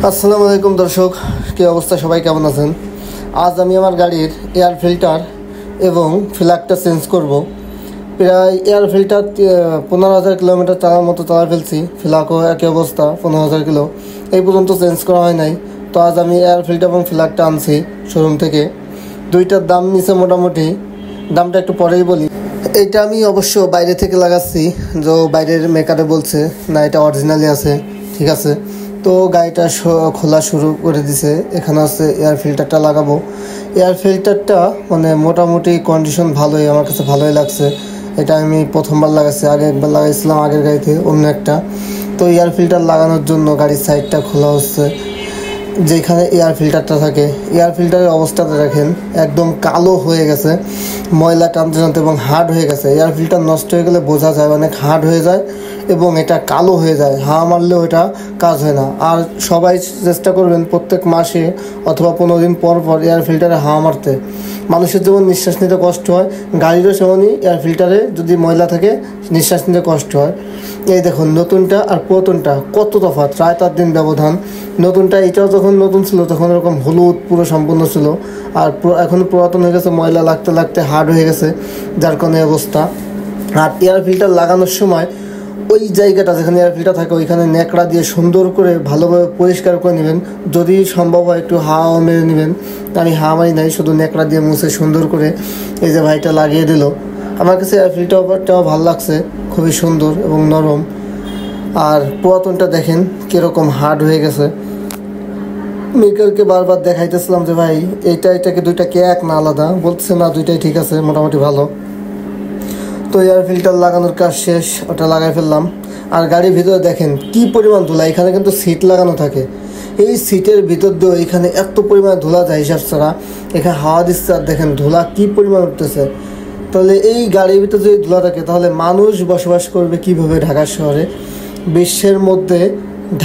আসসালামু আলাইকুম দর্শক, কী অবস্থা? সবাই কেমন আছেন? আজ আমি আমার গাড়ির এয়ার ফিল্টার এবং ফ্ল্যাগটা চেঞ্জ করব। প্রায় এয়ার ফিল্টার 15,000 কিলোমিটার চালার মতো চালা ফেলছি। ফ্ল্যাগও একই অবস্থা, 15,000 কিলো এই পর্যন্ত চেঞ্জ করা হয় নাই। তো আজ আমি এয়ার ফিল্টার এবং ফ্ল্যাগটা আনছি শোরুম থেকে। দুইটার দাম নিচে মোটামুটি, দামটা একটু পরেই বলি। এইটা আমি অবশ্য বাইরে থেকে লাগাচ্ছি, যে বাইরের মেকারে বলছে না এটা অরিজিনালি আছে, ঠিক আছে। তো গাড়িটা খোলা শুরু করে দিছে। এখানে আছে এয়ার ফিল্টারটা লাগাবো। এয়ার ফিল্টারটা মানে মোটামুটি কন্ডিশন ভালোই, আমার কাছে ভালোই লাগছে। এটা আমি প্রথমবার লাগাচ্ছি, আগে একবার লাগাইছিলাম আগের গাড়িতে অন্য একটা। তো এয়ার ফিল্টার লাগানোর জন্য গাড়ির সাইডটা খোলা হচ্ছে, যেখানে এয়ার ফিল্টারটা থাকে। এয়ার ফিল্টারের অবস্থাটা দেখেন, একদম কালো হয়ে গেছে, ময়লা টানতে টানতে এবং হার্ড হয়ে গেছে। এয়ার ফিল্টার নষ্ট হয়ে গেলে বোঝা যায়, অনেক হার্ড হয়ে যায় এবং এটা কালো হয়ে যায়। হাওয়া মারলেও এটা কাজ হয় না। আর সবাই চেষ্টা করবেন প্রত্যেক মাসে অথবা 15 দিন পর পর এয়ার ফিল্টারে হাওয়া মারতে। মানুষের যেমন নিঃশ্বাস নিতে কষ্ট হয়, গাড়িরও সেমনই এয়ার ফিল্টারে যদি ময়লা থাকে নিঃশ্বাস নিতে কষ্ট হয়। এই দেখুন নতুনটা আর পুরাতনটা কত তফাৎ, 3-4 দিন ব্যবধান। নতুনটা এটাও যখন নতুন ছিল তখন এরকম হলুদ পুরো সম্পূর্ণ ছিল, আর এখন পুরাতন হয়ে গেছে, ময়লা লাগতে লাগতে হার্ড হয়ে গেছে, যার কোনো অবস্থা। আর এয়ার ফিল্টার লাগানোর সময় ওই জায়গাটা যেখানে এয়ার ফিল্টার থাকে ওইখানে ন্যাকড়া দিয়ে সুন্দর করে ভালোভাবে পরিষ্কার করে নেবেন। যদি সম্ভব হয় একটু হাওয়া মেরে নেবেন। আমি হাওয়া মারি নাই, শুধু ন্যাকড়া দিয়ে মুছে সুন্দর করে এই যে ভাইটা লাগিয়ে দিল। আমার কাছে এয়ার ফিল্টারটাও ভালো লাগছে, খুবই সুন্দর এবং নরম। আর পুরাতনটা দেখেন কীরকম হার্ড হয়ে গেছে। মেকারকে বারবার দেখাইতেছিলাম যে ভাই এটাকে দুইটাকে এক না আলাদা, বলছে না দুইটাই ঠিক আছে, মোটামুটি ভালো। তো এয়ার ফিল্টার লাগানোর কাজ শেষ, ওটা লাগাই ফেললাম। আর গাড়ির ভিতরে দেখেন কি পরিমাণ ধুলা। এখানে কিন্তু সিট লাগানো থাকে, এই সিটের ভিতর দিয়েও এখানে এত পরিমাণ ধুলা যায় হিসাব ছাড়া। এখানে হাওয়া দিচ্ছে আর দেখেন ধুলা কি পরিমাণ উঠতেছে। তাহলে এই গাড়ির ভিতরে যদি ধুলা থাকে তাহলে মানুষ বসবাস করবে কিভাবে ঢাকা শহরে? বিশ্বের মধ্যে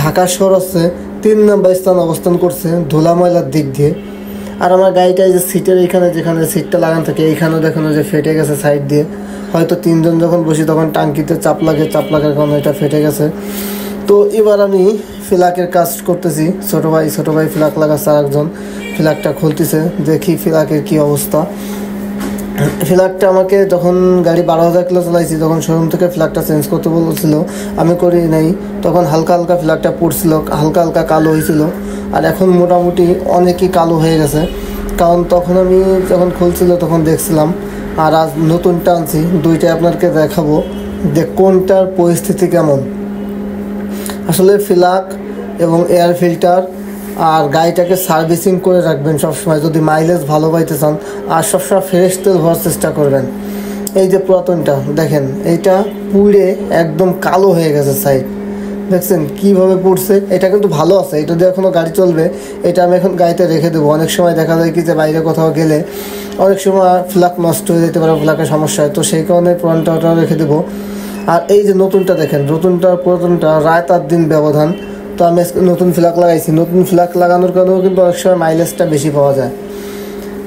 ঢাকা শহর হচ্ছে 3 নম্বর স্থান অবস্থান করছে ধুলা ময়লার দিক দিয়ে। আর আমার গাড়িটা যে সিটের এইখানে যেখানে সিটটা লাগানো থাকে এইখানেও দেখানো যে ফেটে গেছে সাইড দিয়ে। হয়তো 3 জন যখন বসি তখন টাঙ্কিতে চাপ লাগার কারণে এটা ফেটে গেছে। তো এবার আমি ফ্ল্যাগের কাজ করতেছি। ছোটো ভাই ফ্ল্যাগ লাগাচ্ছে, আর একজন ফ্ল্যাগটা খুলতেছে। দেখি ফ্ল্যাগের কী অবস্থা। ফ্ল্যাগটা আমাকে যখন গাড়ি 12,000 কিলো চালাইছি তখন শোরুম থেকে ফ্ল্যাগটা চেঞ্জ করতে বলছিল, আমি করি নাই। তখন হালকা হালকা ফ্ল্যাগটা পড়ছিল, হালকা হালকা কালো হয়েছিল। আর এখন মোটামুটি অনেকই কালো হয়ে গেছে, কারণ তখন আমি যখন খুলছিল তখন দেখছিলাম। আর আজ নতুনটা আনছি, দুইটাই আপনাকে দেখাবো যে কোনটার পরিস্থিতি কেমন। আসলে ফ্ল্যাগ এবং এয়ার ফিল্টার আর গাড়িটাকে সার্ভিসিং করে রাখবেন সবসময়, যদি মাইলেজ ভালো পাইতে চান। আর সবসময় ফ্রেশ তেল ভরার চেষ্টা করবেন। এই যে পুরাতনটা দেখেন, এইটা পুড়ে একদম কালো হয়ে গেছে সাইড, দেখছেন কীভাবে পড়ছে। এটা কিন্তু ভালো আছে, এটা দিয়ে এখনও গাড়ি চলবে। এটা আমি এখন গাড়িতে রেখে দেবো। অনেক সময় দেখা যায় কি যে বাইরে কোথাও গেলে অনেক সময় ফ্ল্যাগ নষ্ট হয়ে যেতে পারে, ফ্ল্যাগের সমস্যা হয়, তো সেই কারণে পুরানটাও রেখে দেবো। আর এই যে নতুনটা দেখেন, নতুনটা পুরাতনটা 3-4 দিন ব্যবধান। তো আমি নতুন ফ্ল্যাগ লাগাইছি। নতুন ফ্ল্যাগ লাগানোর কারণেও কিন্তু অনেক সময় মাইলেজটা বেশি পাওয়া যায়,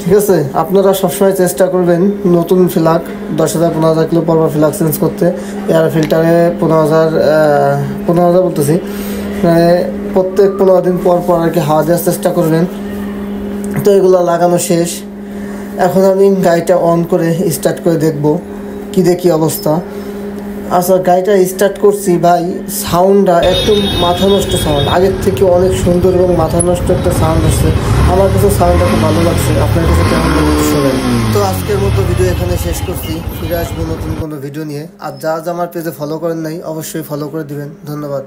ঠিক আছে। আপনারা সবসময় চেষ্টা করবেন নতুন ফ্ল্যাগ 10,000-15,000 কিলো পর ফ্ল্যাগ চেঞ্জ করতে। এয়ার ফিল্টারে 15,000 বলতেছি, মানে প্রত্যেক 15 দিন পর আর কি হাওয়া দেওয়ার চেষ্টা করবেন। তো এগুলো লাগানো শেষ। এখন আমি গাড়িটা অন করে স্টার্ট করে দেখব কী দেখি অবস্থা। আচ্ছা, গাড়িটা স্টার্ট করছি ভাই, সাউন্ডটা একদম মাথা নষ্ট সাউন্ড, আগের থেকে অনেক সুন্দর এবং মাথা নষ্ট একটা সাউন্ড আসছে। আমার কাছে সাউন্ডটা খুব ভালো লাগছে, আপনার কাছে কেমন লাগছে শোনেন। তো আজকের মতো ভিডিও এখানে শেষ করছি, ফিরে আসবো নতুন কোনো ভিডিও নিয়ে। আর যা আমার পেজে ফলো করেন নাই অবশ্যই ফলো করে দিবেন। ধন্যবাদ।